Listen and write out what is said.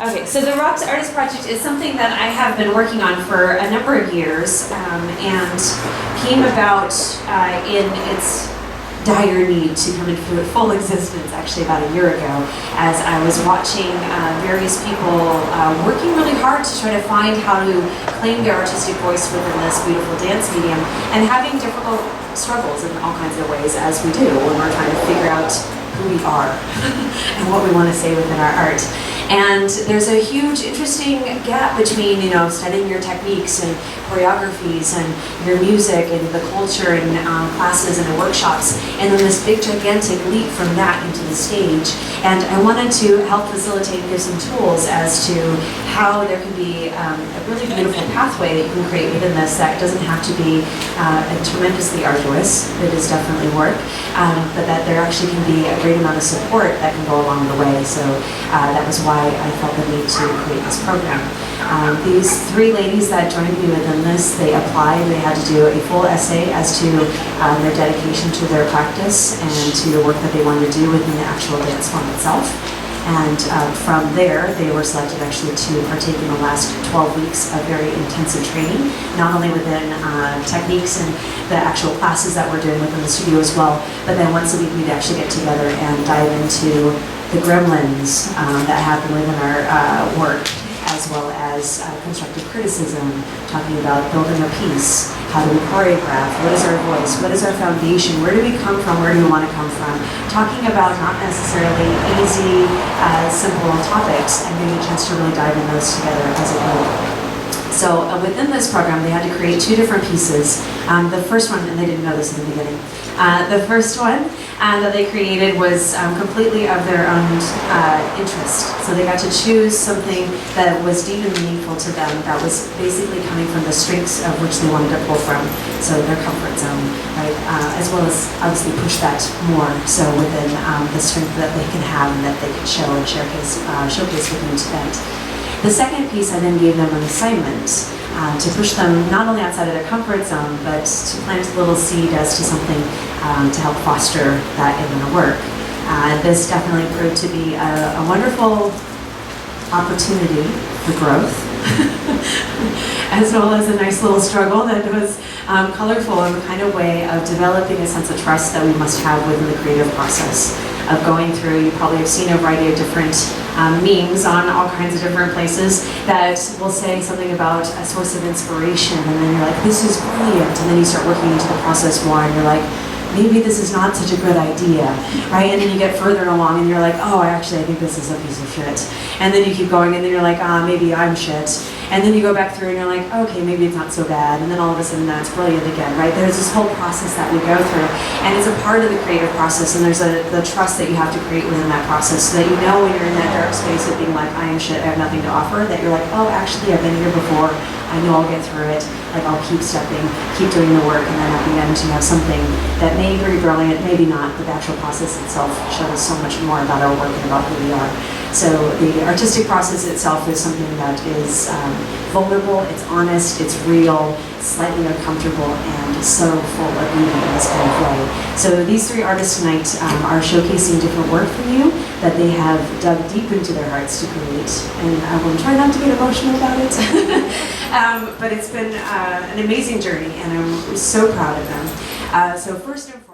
Okay, so the Raqs Artist Project is something that I have been working on for a number of years and came about in its dire need to come into full existence actually about a year ago, as I was watching various people working really hard to try to find how to claim their artistic voice within this beautiful dance medium, and having difficult struggles in all kinds of ways, as we do when we're trying to figure out who we are and what we want to say within our art. And there's a huge, interesting gap between, studying your techniques and choreographies and your music and the culture and classes and workshops, and then this big, gigantic leap from that into the stage. And I wanted to help facilitate and give some tools as to how there can be a really beautiful pathway that you can create within this that doesn't have to be tremendously arduous. It is definitely work, but that there actually can be a great amount of support that can go along the way. So that was why I felt the need to create this program. These three ladies that joined me within this, they applied, they had to do a full essay as to their dedication to their practice and to the work that they wanted to do within the actual dance form itself. And from there, they were selected actually to partake in the last 12 weeks of very intensive training, not only within techniques and the actual classes that we're doing within the studio as well, but then once a week we'd actually get together and dive into the gremlins that happen within our work, as well as constructive criticism, talking about building a piece, how do we choreograph, what is our voice, what is our foundation, where do we come from, where do we want to come from, talking about not necessarily easy, simple topics, and getting a chance to really dive in those together as a group. So within this program, they had to create two different pieces. The first one, and they didn't know this in the beginning, the first one that they created was completely of their own interest. So they got to choose something that was deep and meaningful to them, that was basically coming from the strengths of which they wanted to pull from, so their comfort zone, right? As well as obviously push that more, so within the strength that they can have and that they can show and showcase within each event. The second piece, I then gave them an assignment to push them not only outside of their comfort zone, but to plant a little seed as to something to help foster that in their work. This definitely proved to be a wonderful opportunity for growth, as well as a nice little struggle that was colorful in the kind of way of developing a sense of trust that we must have within the creative process of going through. You probably have seen a variety of different memes on all kinds of different places that will say something about a source of inspiration, and then you're like, this is brilliant, and then you start working into the process more and you're like, maybe this is not such a good idea, right? And then you get further along and you're like, oh, I think this is a piece of shit. And then you keep going and then you're like, maybe I'm shit. And then you go back through and you're like, okay, maybe it's not so bad. And then all of a sudden that's brilliant again, right? There's this whole process that we go through, and it's a part of the creative process, and there's the trust that you have to create within that process, so that you know when you're in that dark space of being like, I am shit, I have nothing to offer, that you're like, oh, actually I've been here before, I know I'll get through it, like I'll keep stepping, keep doing the work, and then at the end you have something that may be brilliant, maybe not, but the actual process itself shows so much more about our work and about who we are. So the artistic process itself is something that is vulnerable, it's honest, it's real, slightly uncomfortable, and so full of beauty in this kind of way. So these three artists tonight are showcasing different work from you that they have dug deep into their hearts to create. And I will try not to get emotional about it, but it's been an amazing journey, and I'm so proud of them. So first and